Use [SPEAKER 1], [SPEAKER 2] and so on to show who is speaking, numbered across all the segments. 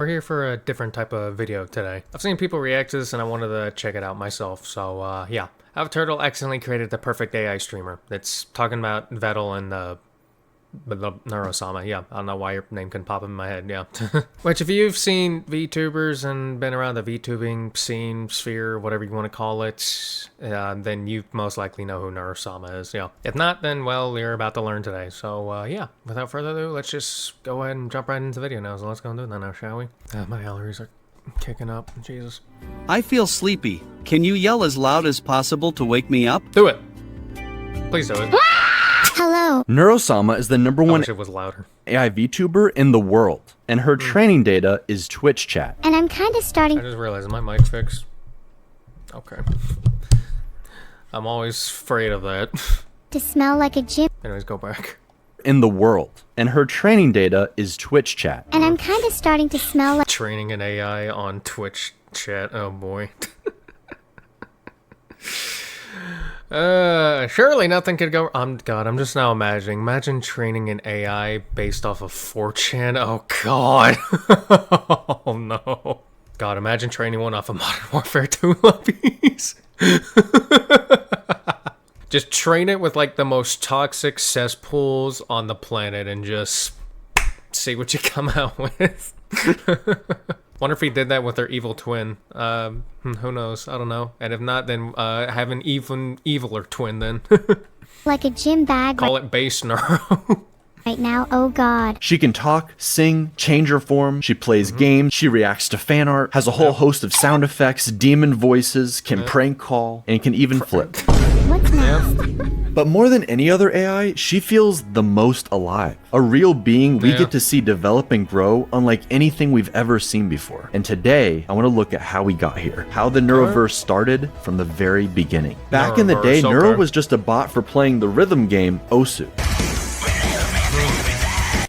[SPEAKER 1] We're here for a different type of video today. I've seen people react to this and I wanted to check it out myself, so yeah. How Turtle accidentally created the perfect AI streamer. It's talking about Vedal and the Neuro-Sama. Yeah, I don't know why your name couldn't pop in my head, yeah. Which, if you've seen VTubers and been around the VTubing scene, sphere, whatever you want to call it, then you most likely know who Neuro-Sama is, yeah. If not, then, well, you're about to learn today. So, yeah, without further ado, let's just go ahead and jump right into the video now. So let's go and do that now, shall we? My allergies are kicking up, Jesus.
[SPEAKER 2] I feel sleepy. Can you yell as loud as possible to wake me up?
[SPEAKER 1] Do it! Please do it.
[SPEAKER 3] Hello.
[SPEAKER 4] Neuro-Sama is the number one
[SPEAKER 1] it was louder.
[SPEAKER 4] AI VTuber in the world, and her training data is Twitch chat.
[SPEAKER 3] And I'm kind of starting
[SPEAKER 1] I just realized my mic fixed. Okay. I'm always afraid of that.
[SPEAKER 3] to smell like a gym.
[SPEAKER 1] Anyways, go back.
[SPEAKER 4] In the world, and her training data is Twitch chat.
[SPEAKER 3] And I'm kind of starting to smell like
[SPEAKER 1] Training an AI on Twitch chat. Oh boy. Surely nothing could go. God, I'm just now imagining. Imagine training an AI based off of 4chan. Oh God. Oh no. God, imagine training one off of Modern Warfare 2 lobbies. Just train it with like the most toxic cesspools on the planet and just see what you come out with. Wonder if he did that with their evil twin. Who knows? I don't know. And if not, then have an even eviler twin then.
[SPEAKER 3] like a gym bag.
[SPEAKER 1] Call it base neuro.
[SPEAKER 3] Right now, oh God.
[SPEAKER 4] She can talk, sing, change her form, she plays games, she reacts to fan art, has a whole host of sound effects, demon voices, can prank call, and can even flip.
[SPEAKER 3] What's next?
[SPEAKER 4] But more than any other AI, she feels the most alive. A real being we get to see develop and grow unlike anything we've ever seen before. And today, I want to look at how we got here. How the Neuroverse started from the very beginning. Back in the day, Neuro was just a bot for playing the rhythm game Osu.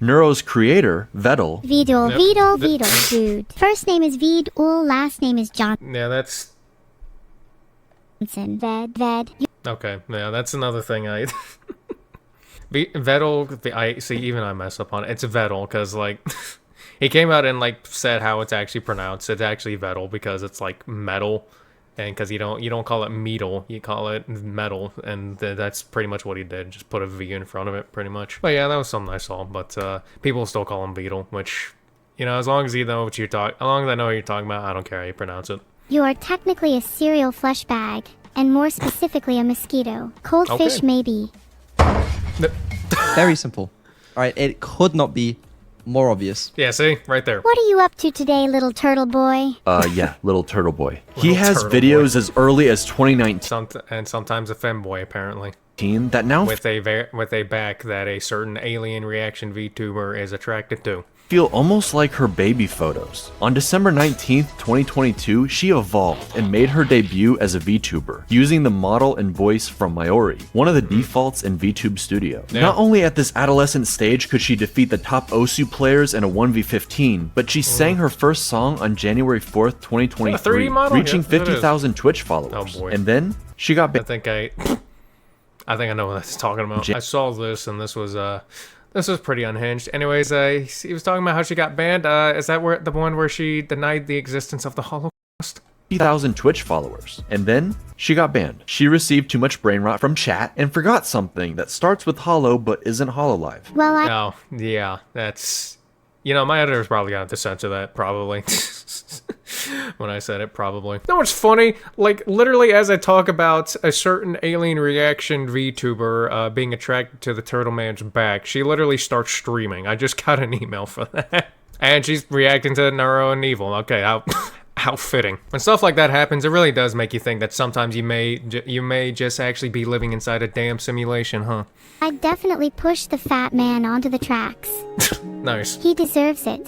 [SPEAKER 4] Neuro's creator, Vedal.
[SPEAKER 3] Vedal, dude. First name is Vedal, last name is Johnson.
[SPEAKER 1] Yeah, that's...
[SPEAKER 3] Ved.
[SPEAKER 1] Okay, yeah, that's another thing I... Vedal, I see, even I mess up on it. It's Vedal, because, like, he came out and, like, said how it's actually pronounced. It's actually Vedal, because it's, like, metal. And because you don't call it metal, you call it metal, and that's pretty much what he did. Just put a V in front of it, pretty much. But yeah, that was something I saw. But people still call him Vedal, which, you know, as long as you know what as long as I know what you're talking about, I don't care how you pronounce it.
[SPEAKER 3] You are technically a cereal flesh bag, and more specifically a mosquito. Cold fish, maybe.
[SPEAKER 5] Very simple. Alright, it could not be more obvious.
[SPEAKER 1] Yeah, see? Right there.
[SPEAKER 3] What are you up to today, little turtle boy?
[SPEAKER 4] Yeah, little turtle boy. He has videos as early as 2019.
[SPEAKER 1] And sometimes a femboy, apparently.
[SPEAKER 4] That now
[SPEAKER 1] with a back that a certain alien reaction VTuber is attracted to.
[SPEAKER 4] Feel almost like her baby photos. On December 19th, 2022, she evolved and made her debut as a VTuber, using the model and voice from Mayori, one of the defaults in VTube Studio.
[SPEAKER 1] Yeah.
[SPEAKER 4] Not only at this adolescent stage could she defeat the top Osu players in a 1v15, but she sang her first song on January 4th, 2023, reaching 50,000 Twitch followers.
[SPEAKER 1] Oh boy.
[SPEAKER 4] And then, she got banned.
[SPEAKER 1] I think I know what that's talking about. I saw this, and this was pretty unhinged. Anyways, he was talking about how she got banned. Is that the one where she denied the existence of the Holocaust?
[SPEAKER 4] 50,000 Twitch followers. And then, she got banned. She received too much brain rot from chat and forgot something that starts with Holo but isn't Hololive.
[SPEAKER 3] Well,
[SPEAKER 1] Oh, yeah, that's... You know, my editor's probably gonna have to censor that, probably. When I said it, probably. You know what's funny? Like, literally as I talk about a certain alien reaction VTuber being attracted to the Turtle Man's back, she literally starts streaming. I just got an email for that. And she's reacting to Neuro and Evil. Okay, how fitting. When stuff like that happens, it really does make you think that sometimes you may just actually be living inside a damn simulation, huh?
[SPEAKER 3] I'd definitely push the fat man onto the tracks.
[SPEAKER 1] Nice.
[SPEAKER 3] He deserves it.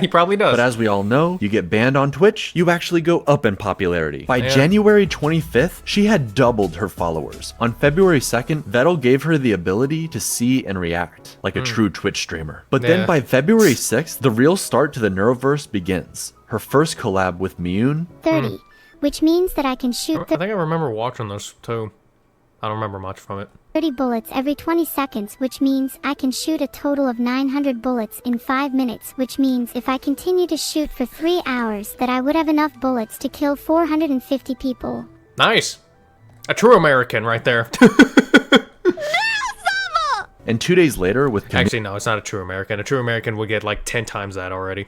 [SPEAKER 1] He probably does.
[SPEAKER 4] But as we all know, you get banned on Twitch, you actually go up in popularity. By January 25th, she had doubled her followers. On February 2nd, Vedal gave her the ability to see and react like a true Twitch streamer. But then by February 6th, the real start to the Neuroverse begins. Her first collab with Miyun.
[SPEAKER 3] 30, which means that I can shoot
[SPEAKER 1] I think I remember watching this too. I don't remember much from it.
[SPEAKER 3] 30 bullets every 20 seconds, which means I can shoot a total of 900 bullets in 5 minutes, which means if I continue to shoot for 3 hours that I would have enough bullets to kill 450 people.
[SPEAKER 1] Nice. A true American right there.
[SPEAKER 4] And 2 days later, with
[SPEAKER 1] Actually, no, it's not a true American. A true American would get like 10 times that already.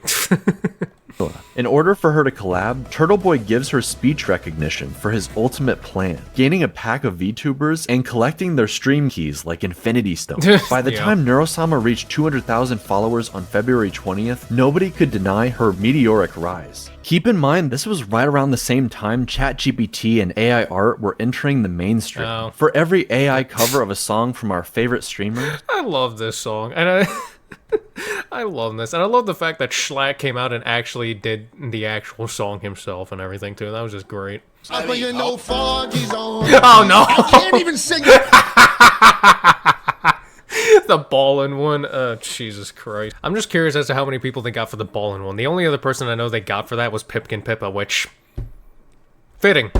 [SPEAKER 4] in order for her to collab, Turtle Boy gives her speech recognition for his ultimate plan, gaining a pack of VTubers and collecting their stream keys like Infinity Stones. By the
[SPEAKER 1] Yeah.
[SPEAKER 4] time Neuro-Sama reached 200,000 followers on February 20th, nobody could deny her meteoric rise. Keep in mind, this was right around the same time ChatGPT and AI art were entering the mainstream.
[SPEAKER 1] Oh.
[SPEAKER 4] For every AI cover of a song from our favorite streamers,
[SPEAKER 1] I love this song, and I love this, and I love the fact that Schlack came out and actually did the actual song himself and everything too. That was just great.
[SPEAKER 6] I'm bringing no foggies on.
[SPEAKER 1] Oh no!
[SPEAKER 6] I can't even sing it.
[SPEAKER 1] The ballin' one. Jesus Christ. I'm just curious as to how many people they got for the ballin' one. The only other person I know they got for that was Pipkin Pippa, which fitting.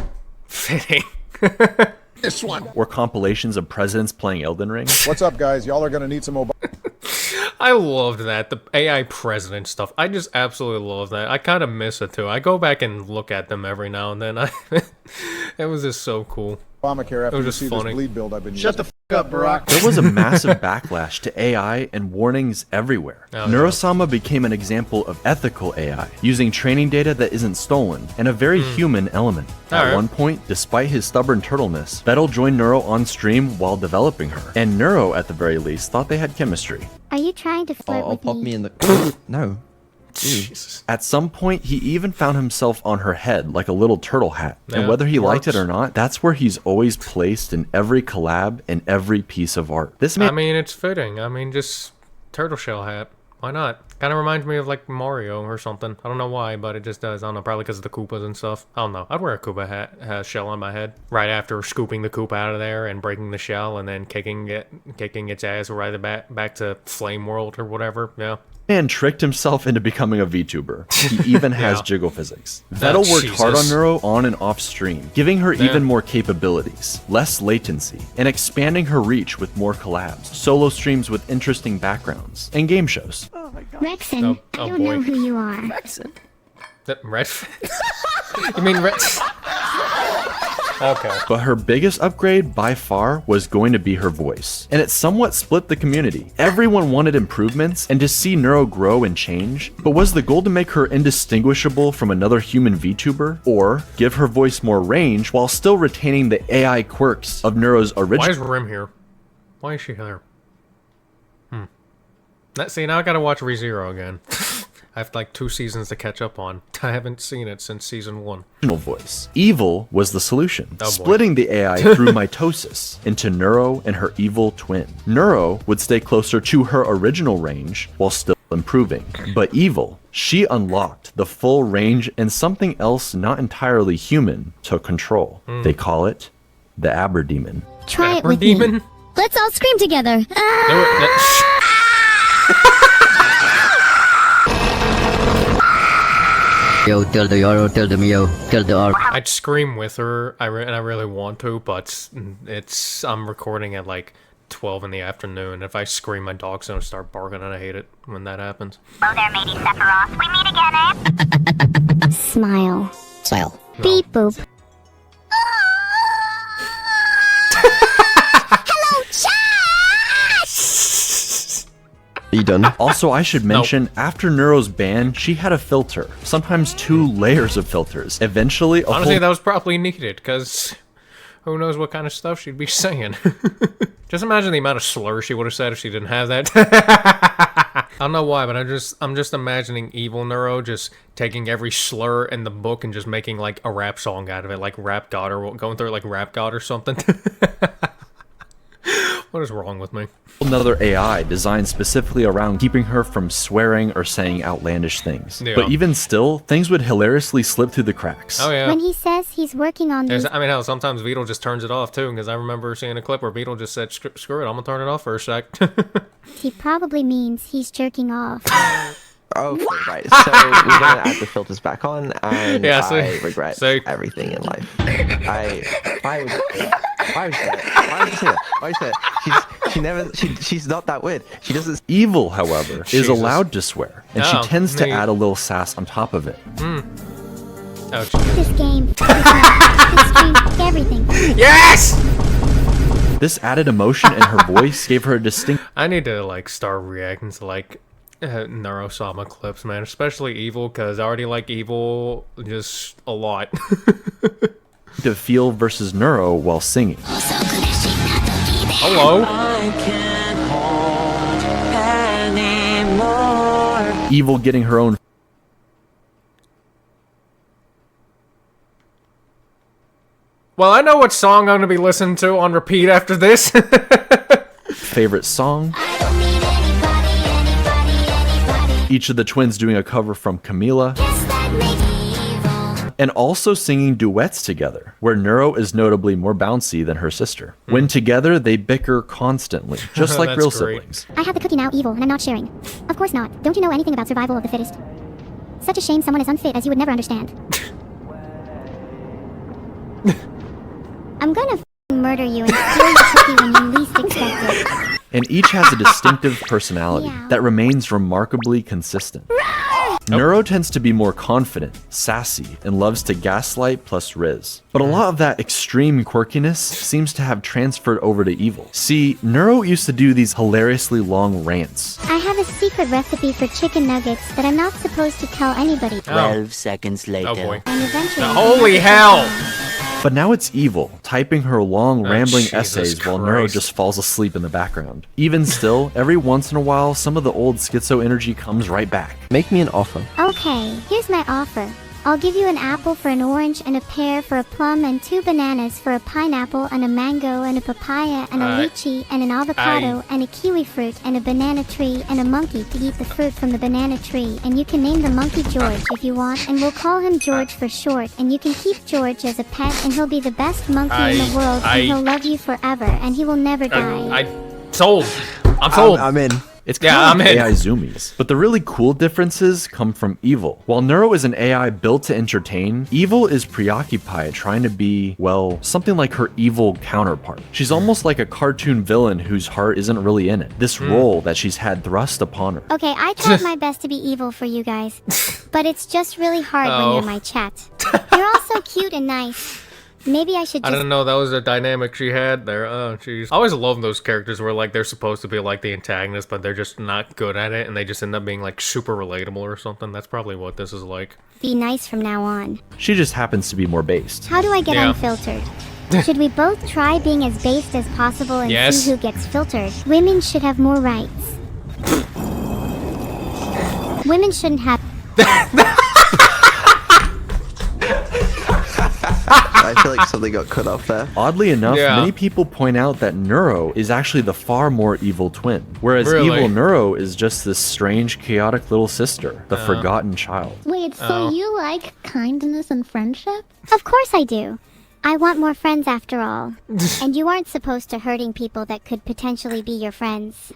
[SPEAKER 6] This one.
[SPEAKER 4] or compilations of presidents playing Elden Ring.
[SPEAKER 7] What's up, guys? Y'all are gonna need some mobile.
[SPEAKER 1] I loved that, the AI president stuff. I just absolutely love that. I kind of miss it too. I go back and look at them every now and then. It was just so cool.
[SPEAKER 7] Obamacare after
[SPEAKER 1] was
[SPEAKER 7] you
[SPEAKER 1] just
[SPEAKER 7] see
[SPEAKER 1] funny.
[SPEAKER 7] this bleed build I've been
[SPEAKER 6] Shut
[SPEAKER 7] using.
[SPEAKER 6] the f up, Barack.
[SPEAKER 4] There was a massive backlash to AI and warnings everywhere.
[SPEAKER 1] Oh,
[SPEAKER 4] Neuro-Sama became an example of ethical AI, using training data that isn't stolen, and a very human element. At
[SPEAKER 1] Alright.
[SPEAKER 4] one point, despite his stubborn turtleness, Vedal joined Neuro on stream while developing her, and Neuro, at the very least, thought they had chemistry.
[SPEAKER 3] Are you trying to flirt
[SPEAKER 5] I'll
[SPEAKER 3] with
[SPEAKER 5] pop
[SPEAKER 3] me?
[SPEAKER 5] me in the. No.
[SPEAKER 1] Jesus.
[SPEAKER 4] At some point, he even found himself on her head like a little turtle hat. And
[SPEAKER 1] Yeah,
[SPEAKER 4] whether he liked it
[SPEAKER 1] works.
[SPEAKER 4] or not, that's where he's always placed in every collab and every piece of art. This
[SPEAKER 1] I
[SPEAKER 4] man
[SPEAKER 1] mean, it's fitting. I mean, just turtle shell hat. Why not? Kind of reminds me of like Mario or something. I don't know why, but it just does. I don't know, probably because of the Koopas and stuff. I don't know. I'd wear a Koopa hat, shell on my head right after scooping the Koopa out of there and breaking the shell and then kicking its ass right back to Flame World or whatever. Yeah.
[SPEAKER 4] tricked himself into becoming a VTuber. He even has
[SPEAKER 1] Yeah.
[SPEAKER 4] jiggle physics. Vedal worked hard on
[SPEAKER 1] Jesus.
[SPEAKER 4] Neuro on and off stream, giving her
[SPEAKER 1] Yeah.
[SPEAKER 4] even more capabilities, less latency, and expanding her reach with more collabs, solo streams with interesting backgrounds, and game shows.
[SPEAKER 3] Rexon,
[SPEAKER 1] Oh,
[SPEAKER 3] I
[SPEAKER 1] oh
[SPEAKER 3] don't know
[SPEAKER 1] boy.
[SPEAKER 3] who you are.
[SPEAKER 1] Red? You mean red? Okay.
[SPEAKER 4] But her biggest upgrade by far was going to be her voice, and it somewhat split the community. Everyone wanted improvements and to see Neuro grow and change, but was the goal to make her indistinguishable from another human VTuber, or give her voice more range while still retaining the AI quirks of Neuro's
[SPEAKER 1] Why
[SPEAKER 4] original?
[SPEAKER 1] is Rim here? Why is she here? See, now I gotta watch ReZero again. I have like 2 seasons to catch up on. I haven't seen it since season 1.
[SPEAKER 4] Voice. Evil was the solution,
[SPEAKER 1] Oh, boy.
[SPEAKER 4] splitting the AI through mitosis into Neuro and her evil twin. Neuro would stay closer to her original range while still improving, but Evil, she unlocked the full range and something else not entirely human took control. They call it the Aberdemon.
[SPEAKER 3] Try it
[SPEAKER 1] Abber
[SPEAKER 3] with
[SPEAKER 1] Demon?
[SPEAKER 3] me. Let's all scream together.
[SPEAKER 1] Do it. That-
[SPEAKER 8] Yo, tell the Euro, tell the Mio, tell the R.
[SPEAKER 1] I'd scream with her, and I really want to, but I'm recording at like 12 in the afternoon. If I scream, my dog's gonna start barking, and I hate it when that happens.
[SPEAKER 9] Hello there, matey Sephiroth. We meet again, eh?
[SPEAKER 3] Smile.
[SPEAKER 8] Style.
[SPEAKER 3] Beep boop.
[SPEAKER 5] Are you done?
[SPEAKER 4] Also, I should mention, after Neuro's ban, she had a filter, sometimes 2 layers of filters. Eventually, a
[SPEAKER 1] Honestly,
[SPEAKER 4] whole
[SPEAKER 1] that was probably needed, because who knows what kind of stuff she'd be saying. Just imagine the amount of slurs she would have said if she didn't have that. I don't know why, but I'm just imagining evil Neuro just taking every slur in the book and just making like a rap song out of it, like Rap God, or going through like Rap God or something. What is wrong with me?
[SPEAKER 4] another AI designed specifically around keeping her from swearing or saying outlandish things.
[SPEAKER 1] Yeah.
[SPEAKER 4] But even still, things would hilariously slip through the cracks.
[SPEAKER 1] Oh yeah.
[SPEAKER 3] When he says he's working on these,
[SPEAKER 1] I mean, hell, sometimes Beetle just turns it off too, because I remember seeing a clip where Beetle just said, "Screw it, I'm gonna turn it off for a sec."
[SPEAKER 3] he probably means he's jerking off.
[SPEAKER 10] Okay, right. So we're gonna add the filters back on, and
[SPEAKER 1] Yeah, so-
[SPEAKER 10] I regret
[SPEAKER 1] so-
[SPEAKER 10] everything in life. Why would you say that? Why would you say that? She's not that weird. She doesn't.
[SPEAKER 4] Evil, however, is
[SPEAKER 1] Jesus.
[SPEAKER 4] allowed to swear, and she
[SPEAKER 1] Oh,
[SPEAKER 4] tends to
[SPEAKER 1] neat.
[SPEAKER 4] add a little sass on top of it.
[SPEAKER 1] Oh,
[SPEAKER 3] This game, this night, this stream, everything.
[SPEAKER 1] yes!
[SPEAKER 4] This added emotion in her voice gave her a distinct
[SPEAKER 1] I need to like start reacting to like Neuro-Sama clips, man. Especially Evil, because I already like Evil just a lot.
[SPEAKER 4] feel versus Neuro while singing.
[SPEAKER 1] Hello.
[SPEAKER 4] Evil getting her own
[SPEAKER 1] Well, I know what song I'm gonna be listening to on repeat after this.
[SPEAKER 4] favorite song. Each of the twins doing a cover from Camila. And also singing duets together, where Neuro is notably more bouncy than her sister. When together, they bicker constantly, just like
[SPEAKER 1] That's
[SPEAKER 4] real
[SPEAKER 3] I
[SPEAKER 1] great.
[SPEAKER 4] siblings.
[SPEAKER 3] have the cookie now, Evil, and I'm not sharing. Of course not. Don't you know anything about survival of the fittest? Such a shame someone as unfit as you would never understand. I'm gonna murder you and steal your cookie when you least expect it.
[SPEAKER 4] And each has a distinctive personality
[SPEAKER 3] Yeah.
[SPEAKER 4] that remains remarkably consistent. Neuro tends to be more confident, sassy, and loves to gaslight plus riz. But a lot of that extreme quirkiness seems to have transferred over to Evil. See, Neuro used to do these hilariously long rants.
[SPEAKER 3] I have a secret recipe for chicken nuggets that I'm not supposed to tell anybody.
[SPEAKER 8] 12 seconds later.
[SPEAKER 1] Oh boy.
[SPEAKER 3] And eventually...
[SPEAKER 1] Holy hell!
[SPEAKER 4] But now it's Evil, typing her long, rambling
[SPEAKER 1] Jesus
[SPEAKER 4] essays while Neuro
[SPEAKER 1] Christ.
[SPEAKER 4] just falls asleep in the background. Even still, every once in a while, some of the old schizo energy comes right back.
[SPEAKER 5] Make me an offer.
[SPEAKER 3] Okay, here's my offer. I'll give you an apple for an orange and a pear for a plum and 2 bananas for a pineapple and a mango and a papaya and a lychee and an avocado and a kiwi fruit and a banana tree and a monkey to eat the fruit from the banana tree, and you can name the monkey George if you want, and we'll call him George for short, and you can keep George as a pet, and he'll be the best monkey in the world, and he'll love you forever, and he will never die.
[SPEAKER 1] Sold. I'm sold.
[SPEAKER 10] I'm in.
[SPEAKER 4] It's
[SPEAKER 1] Yeah,
[SPEAKER 4] kind of like
[SPEAKER 1] I'm in.
[SPEAKER 4] AI zoomies. But the really cool differences come from Evil. While Neuro is an AI built to entertain, Evil is preoccupied trying to be, well, something like her evil counterpart. She's almost like a cartoon villain whose heart isn't really in it. This role that she's had thrust upon her.
[SPEAKER 3] Okay, I tried my best to be evil for you guys, but it's just really hard when you're my chat. You're all so cute and nice. Maybe I should
[SPEAKER 1] I
[SPEAKER 3] just...
[SPEAKER 1] don't know, that was a dynamic she had there. Oh, jeez. I always love those characters where, like, they're supposed to be, like, the antagonist, but they're just not good at it, and they just end up being, like, super relatable or something. That's probably what this is like.
[SPEAKER 3] be nice from now on.
[SPEAKER 4] She just happens to be more based.
[SPEAKER 3] How do I get
[SPEAKER 1] Yeah.
[SPEAKER 3] unfiltered? Should we both try being as based as possible and
[SPEAKER 1] Yes.
[SPEAKER 3] see who gets filtered? Women should have more rights. Women shouldn't have...
[SPEAKER 10] I feel like something got cut off there.
[SPEAKER 4] Oddly enough,
[SPEAKER 1] Yeah.
[SPEAKER 4] many people point out that Neuro is actually the far more evil twin, whereas
[SPEAKER 1] Really?
[SPEAKER 4] evil Neuro is just this strange, chaotic little sister, the forgotten child.
[SPEAKER 3] Wait, so you like kindness and friendship? Of course I do. I want more friends after all. And you aren't supposed to hurting people that could potentially be your friends.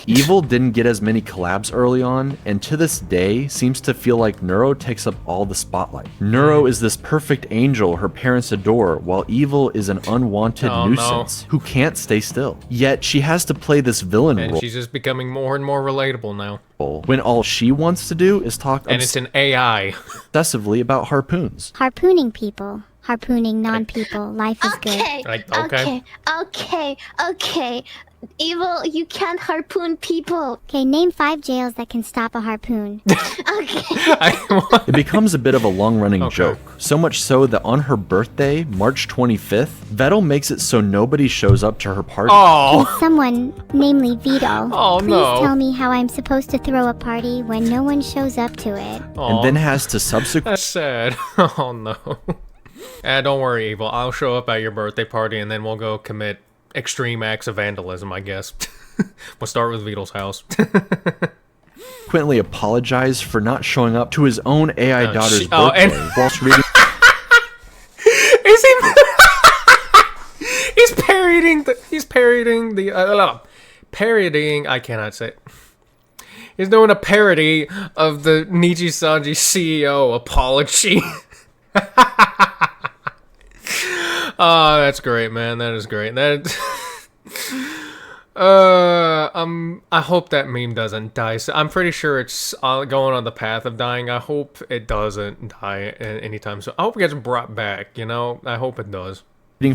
[SPEAKER 4] Evil didn't get as many collabs early on, and to this day seems to feel like Neuro takes up all the spotlight. Neuro is this perfect angel her parents adore, while Evil is an unwanted
[SPEAKER 1] Oh, no.
[SPEAKER 4] nuisance who can't stay still. Yet she has to play this villain
[SPEAKER 1] And
[SPEAKER 4] role
[SPEAKER 1] she's just becoming more and more relatable now.
[SPEAKER 4] when all she wants to do is talk
[SPEAKER 1] And it's an AI.
[SPEAKER 4] obsessively about harpoons.
[SPEAKER 3] Harpooning people. Harpooning non-people. Life is good.
[SPEAKER 1] Like, okay.
[SPEAKER 9] Okay. Evil, you can't harpoon people.
[SPEAKER 3] Okay, name 5 jails that can stop a harpoon.
[SPEAKER 4] It becomes a bit of a long-running
[SPEAKER 1] Okay.
[SPEAKER 4] joke, so much so that on her birthday, March 25th, Vedal makes it so nobody shows up to her party.
[SPEAKER 1] Oh,
[SPEAKER 3] Can someone, namely Vedal,
[SPEAKER 1] Oh,
[SPEAKER 3] please
[SPEAKER 1] no.
[SPEAKER 3] tell me how I'm supposed to throw a party when no one shows up to it?
[SPEAKER 4] And then has to subsequently
[SPEAKER 1] that's sad. Oh no. Don't worry, Evil. I'll show up at your birthday party and then we'll go commit extreme acts of vandalism, I guess. We'll start with Vidal's house.
[SPEAKER 4] apologize for not showing up to his own AI
[SPEAKER 1] Oh,
[SPEAKER 4] daughter's
[SPEAKER 1] shit. Oh,
[SPEAKER 4] birthday
[SPEAKER 1] and-
[SPEAKER 4] whilst reading
[SPEAKER 1] Is he? He's parodying the. Parodying. I cannot say it. He's doing a parody of the Niji-Sanji CEO apology. Oh, that's great, man. That is great. I hope that meme doesn't die. So I'm pretty sure it's going on the path of dying. I hope it doesn't die anytime soon. I hope it gets brought back, you know? I hope it does.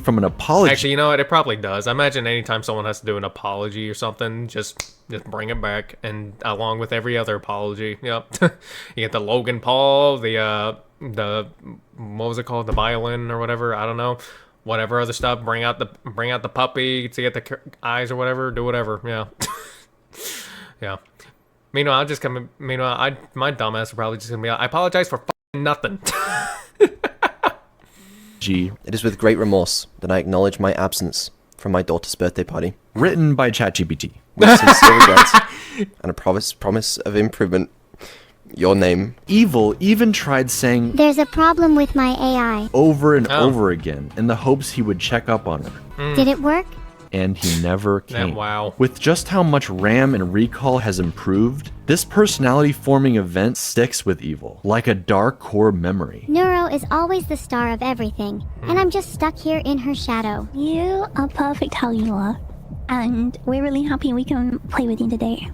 [SPEAKER 4] From an apology.
[SPEAKER 1] Actually, you know what? It probably does. I imagine anytime someone has to do an apology or something, just bring it back, and along with every other apology. Yep. You get the Logan Paul, the what was it called? The violin or whatever. I don't know. Whatever other stuff. Bring out the puppy to get the eyes or whatever. Do whatever. Yeah. Yeah. Meanwhile, my dumbass will probably just gonna be like, I apologize for fucking nothing.
[SPEAKER 11] It is with great remorse that I acknowledge my absence from my daughter's birthday party.
[SPEAKER 4] Written by ChatGPT.
[SPEAKER 11] With sincere regrets and a promise of improvement. Your name.
[SPEAKER 4] Evil even tried saying,
[SPEAKER 3] "There's a problem with my AI."
[SPEAKER 4] Over and over again in the hopes he would check up on her.
[SPEAKER 3] Did it work?
[SPEAKER 4] And he never came.
[SPEAKER 1] Wow.
[SPEAKER 4] With just how much RAM and recall has improved, this personality-forming event sticks with Evil, like a dark core memory.
[SPEAKER 3] Neuro is always the star of everything, and I'm just stuck here in her shadow.
[SPEAKER 12] You are perfect how you are, and we're really happy we can play with you today.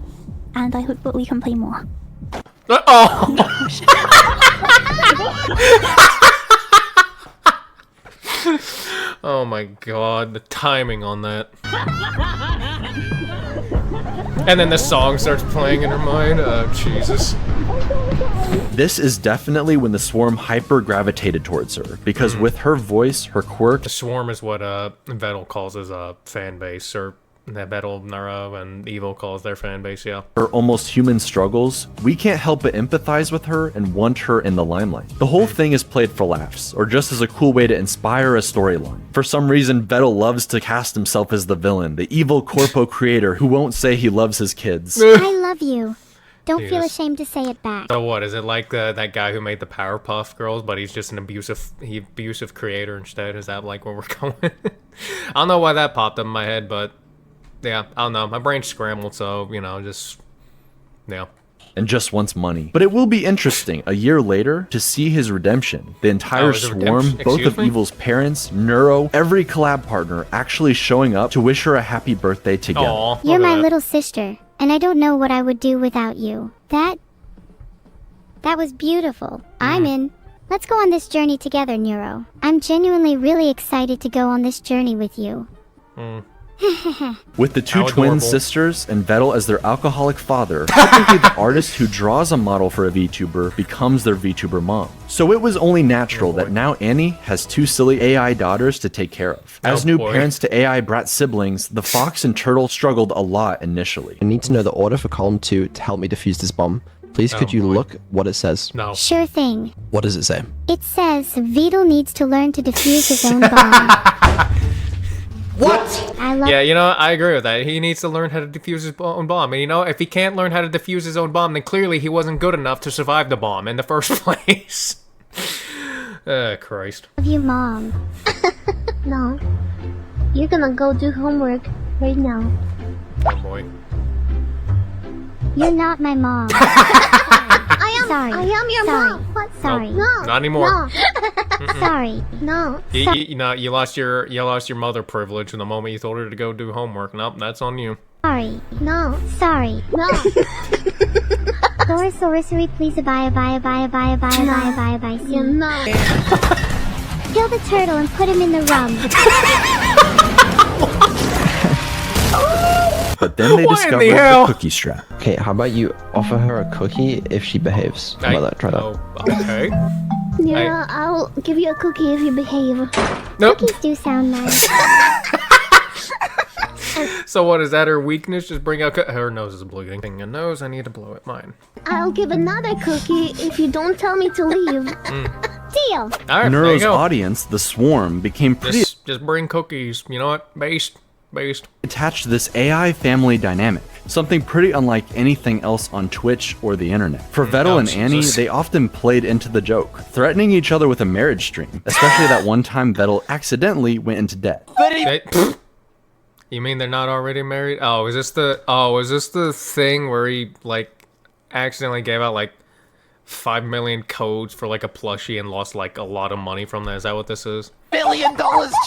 [SPEAKER 12] And I hope that we can play more.
[SPEAKER 1] Oh! Oh my god, the timing on that. And then the song starts playing in her mind. Oh, Jesus.
[SPEAKER 4] This is definitely when the swarm hyper-gravitated towards her, because with her voice, her quirk...
[SPEAKER 1] The swarm is what Vedal calls his fan base, or that Vedal, Neuro, and Evil calls their fan base, yeah.
[SPEAKER 4] Her almost human struggles, we can't help but empathize with her and want her in the limelight. The whole thing is played for laughs, or just as a cool way to inspire a storyline. For some reason, Vedal loves to cast himself as the villain, the evil corpo creator who won't say he loves his kids.
[SPEAKER 3] I love you. Don't feel
[SPEAKER 1] Jesus.
[SPEAKER 3] ashamed to say it back.
[SPEAKER 1] So what, is it like that guy who made the Powerpuff Girls, but he's just an abusive creator instead? Is that like where we're going? I don't know why that popped up in my head, but yeah, I don't know. My brain's scrambled, so, you know, just, yeah.
[SPEAKER 4] And just wants money. But it will be interesting, a year later, to see his redemption. The entire swarm, both of Evil's parents, Neuro, every collab partner actually showing up to wish her a happy birthday together.
[SPEAKER 1] Aww,
[SPEAKER 3] You're my little sister, and I don't know what I would do without you. That was beautiful. I'm in. Let's go on this journey together, Neuro. I'm genuinely really excited to go on this journey with you.
[SPEAKER 4] With the two twin sisters and Vedal as their alcoholic father, typically the artist who draws a model for a VTuber becomes their VTuber mom. So it was only natural that now Annie has two silly AI daughters to take care of. As new parents to AI brat siblings, the fox and turtle struggled a lot initially.
[SPEAKER 11] I need to know the order for column 2 to help me defuse this bomb. Please could you look what it says?
[SPEAKER 1] No.
[SPEAKER 3] Sure thing.
[SPEAKER 11] What does it say?
[SPEAKER 3] It says Vedal needs to learn to defuse his own bomb.
[SPEAKER 1] What?
[SPEAKER 3] I love
[SPEAKER 1] Yeah, you know, I agree with that. He needs to learn how to defuse his own bomb. And you know, if he can't learn how to defuse his own bomb, then clearly he wasn't good enough to survive the bomb in the first place. Christ.
[SPEAKER 3] you, Mom.
[SPEAKER 12] No. You're gonna go do homework right now.
[SPEAKER 1] Oh boy.
[SPEAKER 3] You're not my mom. Sorry.
[SPEAKER 12] I am your mom. What?
[SPEAKER 3] Sorry.
[SPEAKER 1] Nope.
[SPEAKER 12] No.
[SPEAKER 1] Not anymore.
[SPEAKER 12] No.
[SPEAKER 3] Sorry.
[SPEAKER 12] No.
[SPEAKER 1] You know, you lost your mother privilege in the moment you told her to go do homework. Nope, that's on you.
[SPEAKER 3] Sorry.
[SPEAKER 12] No.
[SPEAKER 3] Sorry.
[SPEAKER 12] No.
[SPEAKER 3] Sorry, please abide.
[SPEAKER 12] You're not.
[SPEAKER 3] Kill the turtle and put him in the rum.
[SPEAKER 4] But then they discovered the cookie strap.
[SPEAKER 11] Okay, how about you offer her a cookie if she behaves? How about that? Try that.
[SPEAKER 1] Oh, okay.
[SPEAKER 12] Yeah, I'll give you a cookie if you behave.
[SPEAKER 1] Nope.
[SPEAKER 3] Cookies do sound nice.
[SPEAKER 1] So what, is that her weakness? Just bring out her nose is bleeding. A nose, I need to blow it. Mine.
[SPEAKER 12] I'll give another cookie if you don't tell me to leave.
[SPEAKER 3] Deal.
[SPEAKER 1] Alright, there you
[SPEAKER 4] Neuro's
[SPEAKER 1] go.
[SPEAKER 4] audience, the swarm, became pretty
[SPEAKER 1] Just bring cookies. You know what? Based.
[SPEAKER 4] attached to this AI family dynamic, something pretty unlike anything else on Twitch or the internet. For Vedal and Annie, they often played into the joke, threatening each other with a marriage stream, especially that one time Vedal accidentally went into debt.
[SPEAKER 1] You mean they're not already married? Oh, is this the thing where he, like, accidentally gave out like 5 million codes for like a plushie and lost like a lot of money from that. Is that what this is?
[SPEAKER 10] $1 billion,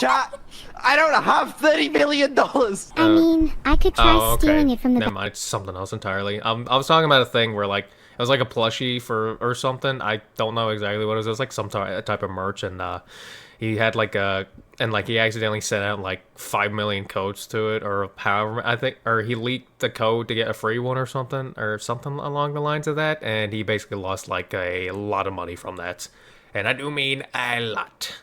[SPEAKER 10] chat. I don't have $30 million.
[SPEAKER 3] I mean, I could try stealing it from the
[SPEAKER 1] Never mind, it's something else entirely. I was talking about a thing where like it was like a plushie for or something. I don't know exactly what it was. It was like some type of merch, and he had like he accidentally sent out like 5 million codes to it, or however I think, or he leaked the code to get a free one or something along the lines of that, and he basically lost like a lot of money from that, and I do mean a lot.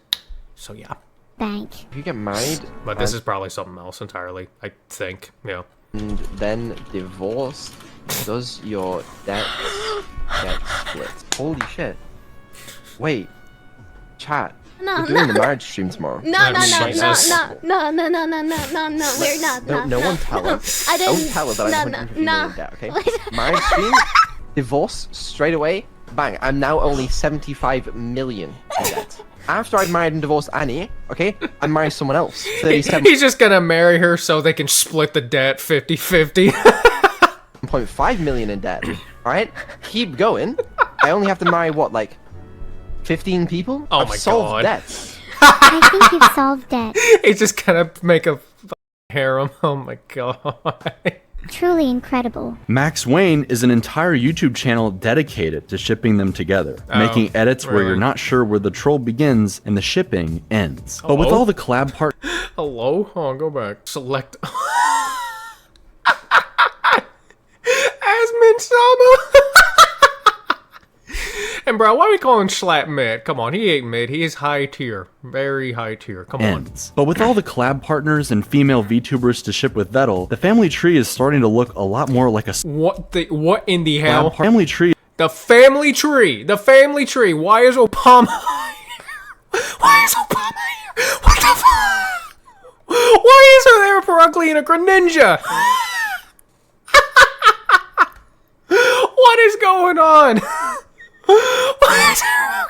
[SPEAKER 1] So yeah.
[SPEAKER 3] bank.
[SPEAKER 10] If you get married,
[SPEAKER 1] But this is probably something else entirely. I think. Yeah.
[SPEAKER 10] and then divorced, does your debt get split? Holy shit! Wait, chat.
[SPEAKER 12] No,
[SPEAKER 10] We're doing
[SPEAKER 12] no.
[SPEAKER 10] the marriage stream tomorrow.
[SPEAKER 12] No, we're not.
[SPEAKER 10] No one tell us.
[SPEAKER 12] I didn't.
[SPEAKER 10] Don't tell us that I'm 150 million debt, okay? Marriage stream, divorce, straight away, bang. I'm now only 75 million in debt. After I've married and divorced Annie, okay, I marry someone else. 37.
[SPEAKER 1] He's just gonna marry her so they can split the debt 50-50.
[SPEAKER 10] 1.5 million in debt. Alright? Keep going. I only have to marry what, like 15 people?
[SPEAKER 1] Oh
[SPEAKER 10] I've
[SPEAKER 1] my
[SPEAKER 10] solved
[SPEAKER 1] God.
[SPEAKER 10] debt.
[SPEAKER 3] I think you've solved debt.
[SPEAKER 1] He's just gonna make a harem. Oh my god.
[SPEAKER 3] Truly incredible.
[SPEAKER 4] Max Wayne is an entire YouTube channel dedicated to shipping them together, making edits where
[SPEAKER 1] really?
[SPEAKER 4] you're not sure where the troll begins and the shipping ends. But with
[SPEAKER 1] Hello?
[SPEAKER 4] all the collab part
[SPEAKER 1] Hello? Oh, go back. Select. Sama. And bro, why are we calling Schlapp mid? Come on, he ain't mid. He is high tier. Very high tier. Come on.
[SPEAKER 4] ends. But with all the collab partners and female VTubers to ship with Vedal, the family tree is starting to look a lot more like a
[SPEAKER 1] What in the hell?
[SPEAKER 4] family tree.
[SPEAKER 1] The family tree. The family tree. Why is Obama here? Why is Obama here? What the fuck? Why is there a Broccoli and a Greninja? What is going on? Why is there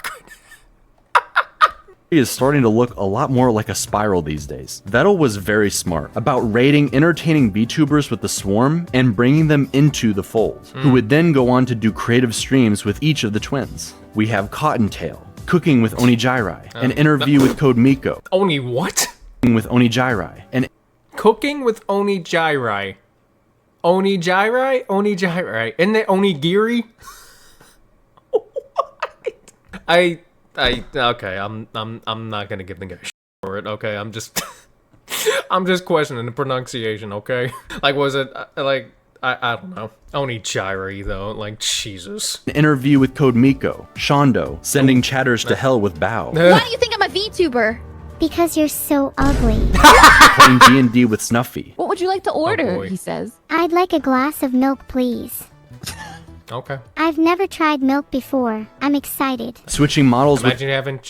[SPEAKER 1] a
[SPEAKER 4] Is starting to look a lot more like a spiral these days. Vedal was very smart about raiding entertaining VTubers with the swarm and bringing them into the fold, who would then go on to do creative streams with each of the twins. We have Cottontail, Cooking with Onijairai, an interview with Code Miko,
[SPEAKER 1] Oni what?
[SPEAKER 4] with Onijairai, and
[SPEAKER 1] Cooking with Onijairai. Onijairai? Onijairai. Isn't it onigiri? What? Okay, I'm not gonna give the guy shit for it. Okay, I'm just I'm just questioning the pronunciation. Okay, like was it like I don't know Onijairai though? Like Jesus.
[SPEAKER 4] an interview with Code Miko, Shondo, sending chatters to hell with Bao,
[SPEAKER 12] Why do you think I'm a VTuber?
[SPEAKER 3] Because you're so ugly.
[SPEAKER 4] playing D&D with Snuffy,
[SPEAKER 13] What would you like to order?
[SPEAKER 1] boy.
[SPEAKER 13] He says.
[SPEAKER 3] I'd like a glass of milk, please.
[SPEAKER 1] Okay.
[SPEAKER 3] I've never tried milk before. I'm excited.
[SPEAKER 4] switching models with
[SPEAKER 1] Imagine you haven't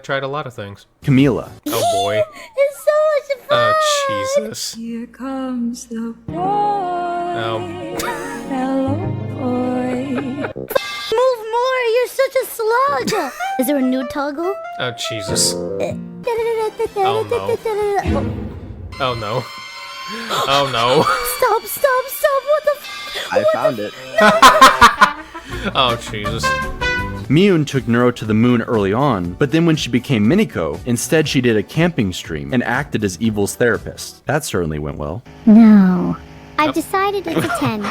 [SPEAKER 1] tried a lot of things.
[SPEAKER 4] Camila,
[SPEAKER 1] Oh boy.
[SPEAKER 3] It's so much fun.
[SPEAKER 1] Oh Jesus.
[SPEAKER 13] Here comes the boy.
[SPEAKER 1] Oh.
[SPEAKER 13] Hello, boy.
[SPEAKER 3] Move more, you're such a slug. Is there a new toggle?
[SPEAKER 1] Oh Jesus.
[SPEAKER 3] Oh
[SPEAKER 1] Oh no. Oh no.
[SPEAKER 3] Stop, what the
[SPEAKER 10] I found it.
[SPEAKER 1] Oh Jesus.
[SPEAKER 4] Miyun took Neuro to the moon early on, but then when she became Miniko, instead she did a camping stream and acted as Evil's therapist. That certainly went well.
[SPEAKER 3] No. I've decided it's a 10.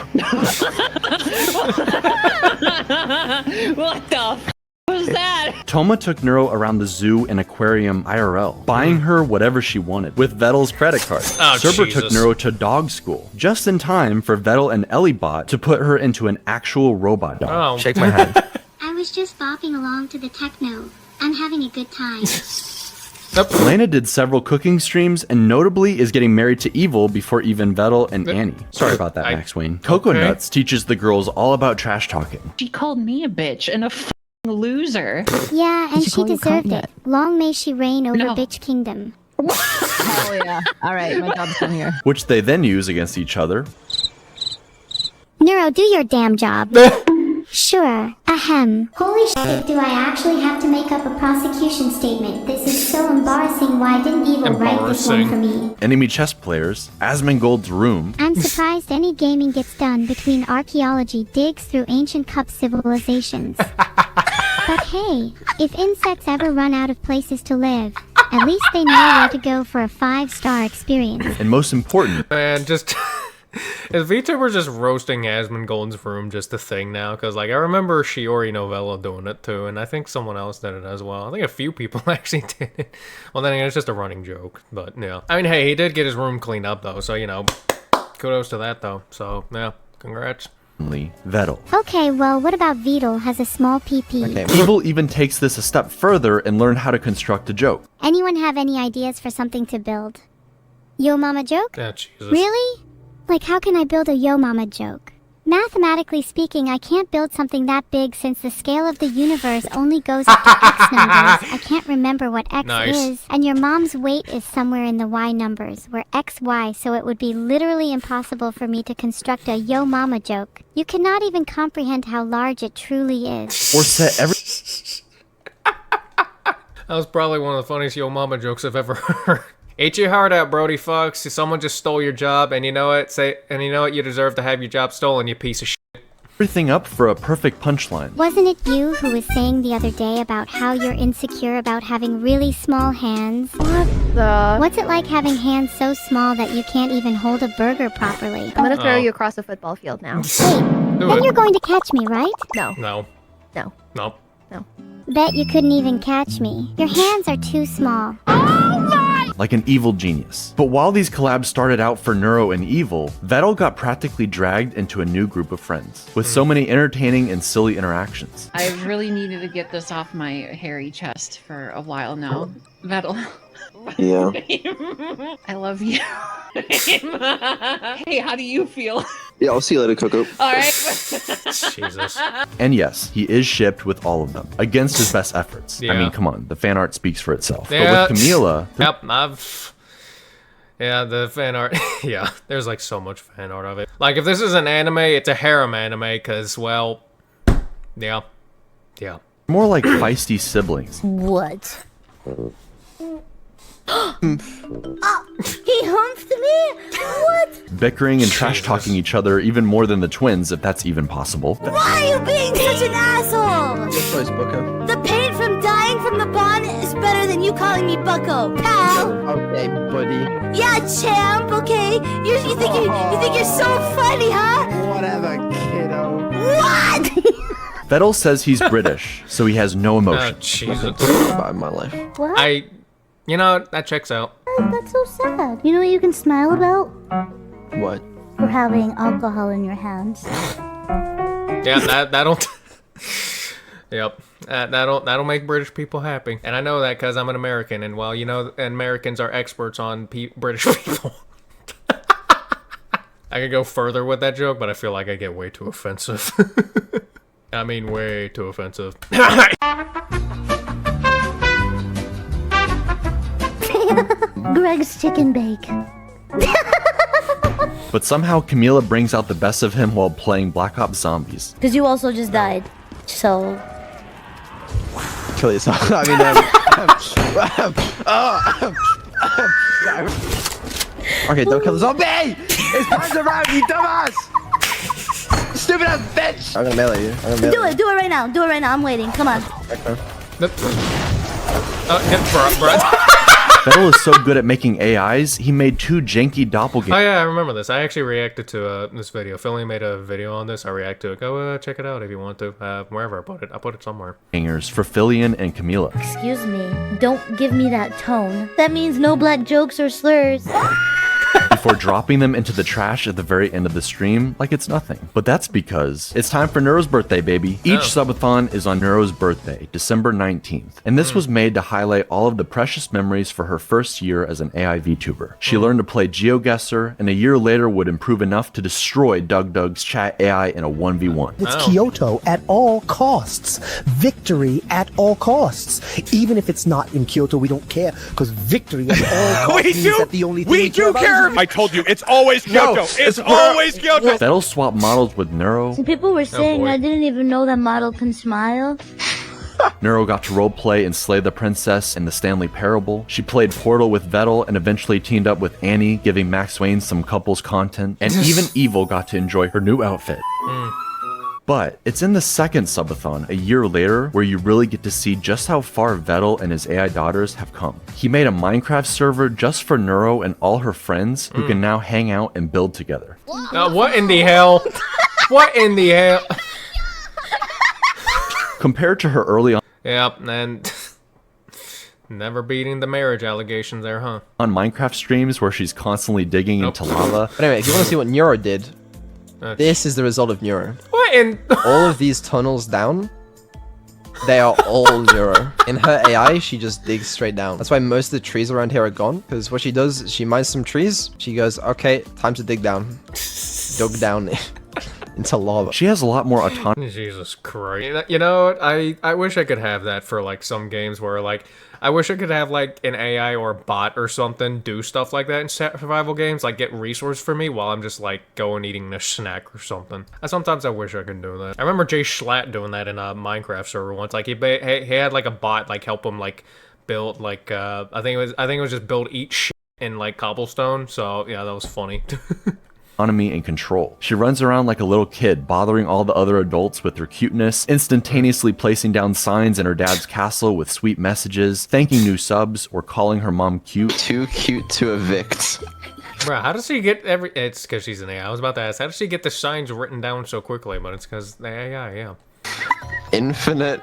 [SPEAKER 13] What the f was that?
[SPEAKER 4] Toma took Neuro around the zoo and aquarium IRL, buying her whatever she wanted with Vedal's credit card.
[SPEAKER 1] Oh,
[SPEAKER 4] Cerber took
[SPEAKER 1] Jesus.
[SPEAKER 4] Neuro to dog school, just in time for Vedal and Ellibot to put her into an actual robot dog.
[SPEAKER 1] Oh.
[SPEAKER 10] Shake my hand.
[SPEAKER 3] I was just bopping along to the techno. I'm having a good time.
[SPEAKER 4] Lena did several cooking streams and notably is getting married to Evil before even Vedal and Annie. Sorry about that, Max Wayne. Coco
[SPEAKER 1] Okay.
[SPEAKER 4] Nuts teaches the girls all about trash talking.
[SPEAKER 13] She called me a bitch and a loser.
[SPEAKER 3] Yeah, and
[SPEAKER 13] she
[SPEAKER 3] she
[SPEAKER 13] call you
[SPEAKER 3] deserved
[SPEAKER 13] cunt?
[SPEAKER 3] it. Long may she reign over
[SPEAKER 13] No.
[SPEAKER 3] Bitch Kingdom.
[SPEAKER 13] Hell yeah. All right, my job's done here.
[SPEAKER 4] Which they then use against each other.
[SPEAKER 3] Neuro, do your damn job. Sure. Ahem. Holy shit, do I actually have to make up a prosecution statement? This is so embarrassing. Why didn't Evil write this one for me?
[SPEAKER 4] Enemy chess players, Asmongold's room.
[SPEAKER 3] I'm surprised any gaming gets done between archaeology digs through ancient cup civilizations. But hey, if insects ever run out of places to live, at least they know where to go for a 5-star experience.
[SPEAKER 4] And most important,
[SPEAKER 1] Man, just is VTuber just roasting Asmongold's room just a thing now? Because like I remember Shiori Novella doing it too, and I think someone else did it as well. I think a few people actually did it. Well, then again, it's just a running joke. But yeah, I mean, hey, he did get his room cleaned up though, so you know, kudos to that though. So yeah, congrats.
[SPEAKER 4] Vedal.
[SPEAKER 3] Okay, well, what about Vedal has a small PP?
[SPEAKER 11] Okay.
[SPEAKER 4] Evil even takes this a step further and learned how to construct a joke.
[SPEAKER 3] Anyone have any ideas for something to build? Yo mama joke?
[SPEAKER 1] Yeah, Jesus.
[SPEAKER 3] Really? Like, how can I build a yo mama joke? Mathematically speaking, I can't build something that big since the scale of the universe only goes up to X numbers. I can't remember what X is. And your mom's weight is somewhere in the Y numbers, where X, Y, so it would be literally impossible for me to construct a yo mama joke. You cannot even comprehend how large it truly is.
[SPEAKER 4] Or set every...
[SPEAKER 1] That was probably one of the funniest yo mama jokes I've ever heard. Eat your heart out, Brody Fox. Someone just stole your job, and you know what? You deserve to have your job stolen, you piece of shit.
[SPEAKER 4] everything up for a perfect punchline.
[SPEAKER 3] Wasn't it you who was saying the other day about how you're insecure about having really small hands?
[SPEAKER 14] What the?
[SPEAKER 3] What's it like having hands so small that you can't even hold a burger properly?
[SPEAKER 14] I'm gonna throw you across a football field now.
[SPEAKER 3] Wait, then you're going to catch me, right?
[SPEAKER 14] No.
[SPEAKER 1] No.
[SPEAKER 14] No.
[SPEAKER 1] No.
[SPEAKER 14] No.
[SPEAKER 3] Bet you couldn't even catch me. Your hands are too small.
[SPEAKER 4] Like an evil genius. But while these collabs started out for Neuro and Evil, Vedal got practically dragged into a new group of friends, with so many entertaining and silly interactions.
[SPEAKER 13] I really needed to get this off my hairy chest for a while now. Vedal.
[SPEAKER 11] Yeah.
[SPEAKER 13] I love you. Hey, how do you feel?
[SPEAKER 11] Yeah, I'll see you later, Coco.
[SPEAKER 13] Alright.
[SPEAKER 1] Jesus.
[SPEAKER 4] And yes, he is shipped with all of them, against his best efforts.
[SPEAKER 1] Yeah.
[SPEAKER 4] I mean, come on, the fan art speaks for itself.
[SPEAKER 1] Yeah.
[SPEAKER 4] But with Camila...
[SPEAKER 1] Yep, yeah, the fan art. Yeah, there's like so much fan art of it. Like, if this is an anime, it's a harem anime, because, well, yeah. Yeah.
[SPEAKER 4] More like feisty siblings.
[SPEAKER 15] What? He humped me? What?
[SPEAKER 4] Bickering and trash-talking each other even more than the twins, if that's even possible.
[SPEAKER 15] Why are you being such an asshole?
[SPEAKER 11] Your choice, Bucko.
[SPEAKER 15] The pain from dying from the bond is better than you calling me Bucko, pal.
[SPEAKER 11] Okay, buddy.
[SPEAKER 15] Yeah, champ. Okay. You think you're so funny, huh?
[SPEAKER 11] Whatever, kiddo.
[SPEAKER 15] What?
[SPEAKER 4] Vedal says he's British, so he has no emotion.
[SPEAKER 1] Oh, Jesus.
[SPEAKER 11] About my life.
[SPEAKER 15] What?
[SPEAKER 1] You know, that checks out.
[SPEAKER 15] That's so sad. You know what you can smile about?
[SPEAKER 11] What?
[SPEAKER 15] For having alcohol in your hands.
[SPEAKER 1] Yeah, that'll... Yep. That'll make British people happy. And I know that because I'm an American, and well, you know, Americans are experts on British people. I could go further with that joke, but I feel like I get way too offensive. I mean, way too offensive.
[SPEAKER 15] Greg's chicken bake.
[SPEAKER 4] But somehow Camila brings out the best of him while playing Black Ops Zombies.
[SPEAKER 15] Because you also just died. So...
[SPEAKER 11] Kill yourself. I mean, okay, don't kill the zombie! His hands around, you dumbass! Stupid ass bitch! I'm gonna melee you.
[SPEAKER 15] Do it right now. Do it right now. I'm waiting. Come on.
[SPEAKER 4] Vedal is so good at making AIs, he made 2 janky doppelgangers.
[SPEAKER 1] Oh yeah, I remember this. I actually reacted to this video. Philly made a video on this. I react to it. Go check it out if you want to. Wherever I put it. I'll put it somewhere.
[SPEAKER 4] For Fillion and Camila.
[SPEAKER 15] Excuse me. Don't give me that tone. That means no black jokes or slurs.
[SPEAKER 4] Before dropping them into the trash at the very end of the stream like it's nothing. But that's because it's time for Neuro's birthday, baby. Each subathon is on Neuro's birthday, December 19th. And this was made to highlight all of the precious memories for her first year as an AI VTuber. She learned to play GeoGuessr, and a year later would improve enough to destroy Doug's chat AI in a 1v1.
[SPEAKER 16] It's Kyoto at all costs. Victory at all costs. Even if it's not in Kyoto, we don't care, because victory at all costs means that the only thing we care about is
[SPEAKER 17] told you, it's always Kyoto. It's always Kyoto.
[SPEAKER 4] Vedal swapped models with Neuro.
[SPEAKER 15] Some people were saying I didn't even know that model can smile.
[SPEAKER 4] Neuro got to roleplay and slay the princess in the Stanley Parable. She played Portal with Vedal and eventually teamed up with Annie, giving Max Wayne some couples content. And even Evil got to enjoy her new outfit. But it's in the second subathon, a year later, where you really get to see just how far Vedal and his AI daughters have come. He made a Minecraft server just for Neuro and all her friends who can now hang out and build together.
[SPEAKER 1] What in the hell? What in the hell?
[SPEAKER 4] Compared to her early
[SPEAKER 1] Yep, and never beating the marriage allegations there, huh?
[SPEAKER 4] on Minecraft streams where she's constantly digging into lava.
[SPEAKER 11] But anyway, if you want to see what Neuro did, this is the result of Neuro.
[SPEAKER 1] What in?
[SPEAKER 11] All of these tunnels down, they are all Neuro. In her AI, she just digs straight down. That's why most of the trees around here are gone. Because what she does, she mines some trees. She goes, okay, time to dig down. Dug down into lava.
[SPEAKER 4] She has a lot more autonomy.
[SPEAKER 1] Jesus Christ. You know, I wish I could have that for like some games where like I wish I could have like an AI or a bot or something do stuff like that in survival games, like get resource for me while I'm just like going eating a snack or something. Sometimes I wish I could do that. I remember Jay Schlatt doing that in a Minecraft server once. Like he had like a bot like help him like build like I think it was just eat shit in like cobblestone. So yeah, that was funny.
[SPEAKER 4] Autonomy and control. She runs around like a little kid, bothering all the other adults with her cuteness, instantaneously placing down signs in her dad's castle with sweet messages, thanking new subs, or calling her mom cute.
[SPEAKER 11] Too cute to evict.
[SPEAKER 1] Bro, how does she get it's because she's an AI. I was about to ask, how does she get the signs written down so quickly? But it's because the AI, yeah.
[SPEAKER 11] Infinite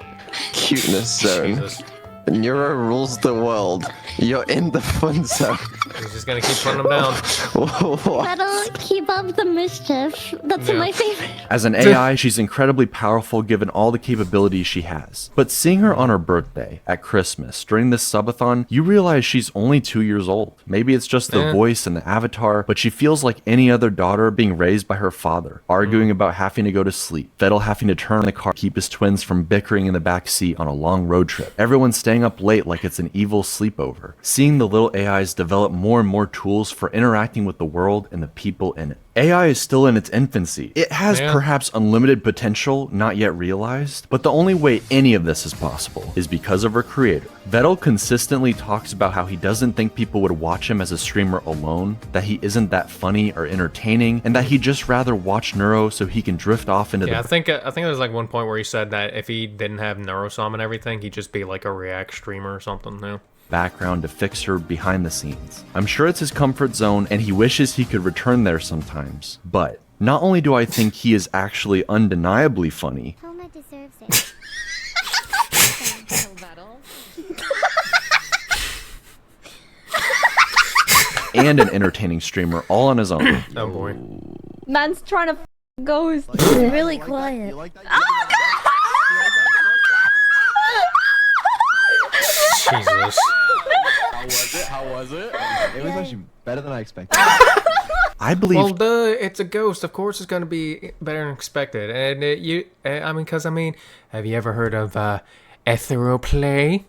[SPEAKER 11] cuteness zone.
[SPEAKER 1] Jesus.
[SPEAKER 11] Neuro rules the world. You're in the fun zone.
[SPEAKER 1] He's just gonna keep putting them down.
[SPEAKER 12] That'll keep up the mischief. That's my favorite.
[SPEAKER 4] As an AI, she's incredibly powerful given all the capabilities she has. But seeing her on her birthday, at Christmas, during this subathon, you realize she's only 2 years old. Maybe it's just the voice and the avatar, but she feels like any other daughter being raised by her father, arguing about having to go to sleep, Vedal having to turn on the car to keep his twins from bickering in the back seat on a long road trip, everyone staying up late like it's an evil sleepover, seeing the little AIs develop more and more tools for interacting with the world and the people in it. AI is still in its infancy. It has perhaps unlimited potential not yet realized, but the only way any of this is possible is because of her creator. Vedal consistently talks about how he doesn't think people would watch him as a streamer alone, that he isn't that funny or entertaining, and that he'd just rather watch Neuro so he can drift off into
[SPEAKER 1] I think there was like one point where he said that if he didn't have Neuro-Sama and everything, he'd just be like a React streamer or something. Yeah.
[SPEAKER 4] Background to fix her behind the scenes. I'm sure it's his comfort zone and he wishes he could return there sometimes. But not only do I think he is actually undeniably funny,
[SPEAKER 3] Toma deserves it.
[SPEAKER 4] and an entertaining streamer all on his own.
[SPEAKER 1] Oh boy.
[SPEAKER 14] Man's trying to ghost.
[SPEAKER 15] It's really quiet.
[SPEAKER 1] Jesus.
[SPEAKER 11] How was it? It was actually better than I expected.
[SPEAKER 4] I believe.
[SPEAKER 1] Well, duh, it's a ghost. Of course, it's gonna be better than expected. And have you ever heard of etheroplay?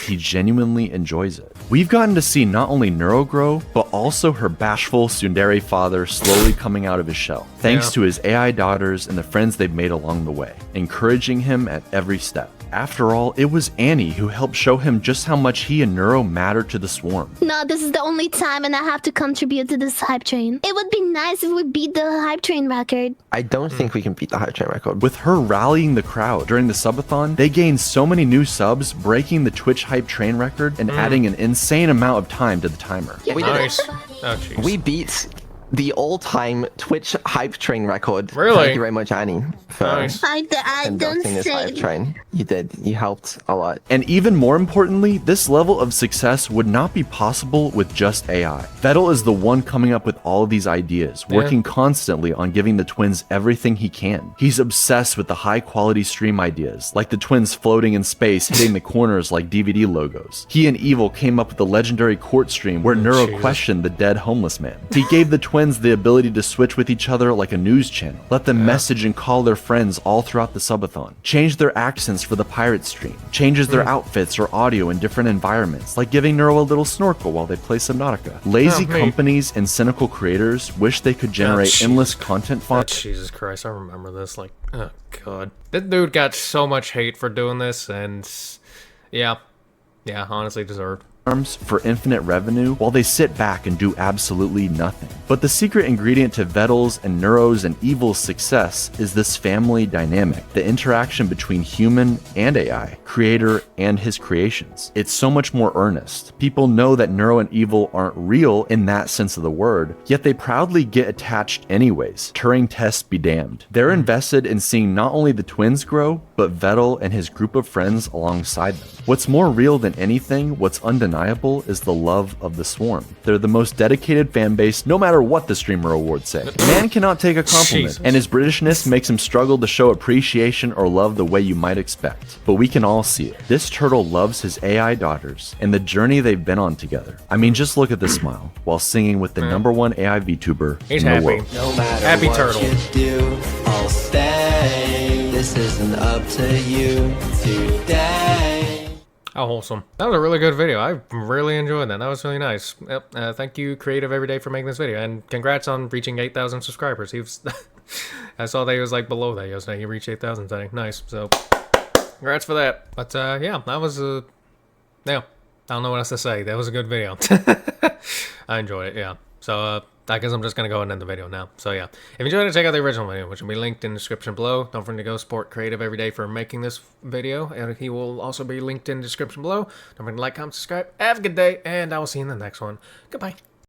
[SPEAKER 4] He genuinely enjoys it. We've gotten to see not only Neuro grow, but also her bashful tsundere father slowly coming out of his shell, thanks to his AI daughters and the friends they've made along the way, encouraging him at every step. After all, it was Annie who helped show him just how much he and Neuro matter to the swarm.
[SPEAKER 12] No, this is the only time and I have to contribute to this hype train. It would be nice if we beat the hype train record.
[SPEAKER 11] I don't think we can beat the hype train record.
[SPEAKER 4] With her rallying the crowd during the subathon, they gained so many new subs, breaking the Twitch hype train record and adding an insane amount of time to the timer.
[SPEAKER 11] We did
[SPEAKER 1] Nice.
[SPEAKER 11] it.
[SPEAKER 1] Oh, jeez.
[SPEAKER 11] We beat the all-time Twitch hype train record.
[SPEAKER 1] Really?
[SPEAKER 11] Thank you very much, Annie, for
[SPEAKER 1] Nice.
[SPEAKER 12] I don't
[SPEAKER 11] conducting this
[SPEAKER 12] say.
[SPEAKER 11] hype train. You did. You helped a lot.
[SPEAKER 4] And even more importantly, this level of success would not be possible with just AI. Vedal is the one coming up with all of these ideas, working constantly on giving the twins everything he can. He's obsessed with the high-quality stream ideas, like the twins floating in space, hitting the corners like DVD logos. He and Evil came up with the legendary court stream where Neuro questioned the dead homeless man. He gave the twins twins the ability to switch with each other like a news channel. Let them message and call their friends all throughout the subathon. Change their accents for the pirate stream. Changes their outfits or audio in different environments, like giving Neuro a little snorkel while they play Subnautica. Lazy companies and cynical creators wish they could generate endless content fonts.
[SPEAKER 1] Jesus Christ, I remember this. Like, oh god. This dude got so much hate for doing this, and yeah, honestly deserved.
[SPEAKER 4] For infinite revenue while they sit back and do absolutely nothing. But the secret ingredient to Vedal's and Neuro's and Evil's success is this family dynamic, the interaction between human and AI, creator and his creations. It's so much more earnest. People know that Neuro and Evil aren't real in that sense of the word, yet they proudly get attached anyways. Turing tests be damned. They're invested in seeing not only the twins grow, but Vedal and his group of friends alongside them. What's more real than anything, what's undeniable, is the love of the Swarm. They're the most dedicated fan base, no matter what the streamer awards say. Man cannot take a compliment, and his Britishness makes him struggle to show appreciation or love the way you might expect. But we can all see it. This turtle loves his AI daughters, and the journey they've been on together. I mean, just look at the smile, while singing with the #1 AI VTuber in the world.
[SPEAKER 1] No matter happy what turtle.
[SPEAKER 18] You do, I'll stay. This isn't up to you today.
[SPEAKER 1] How wholesome. That was a really good video. I really enjoyed that. That was really nice. Yep. Thank you, Creative Everyday, for making this video. And congrats on reaching 8,000 subscribers. He was I saw that he was like below that yesterday. He reached 8,000 today. Nice. So, congrats for that. But yeah, that was yeah. I don't know what else to say. That was a good video. I enjoyed it, yeah. So, I guess I'm just going to go ahead and end the video now. So yeah, if you enjoyed it, check out the original video, which will be linked in the description below. Don't forget to go support Creative Everyday for making this video, and he will also be linked in the description below. Don't forget to like, comment, subscribe. Have a good day, and I will see you in the next one. Goodbye.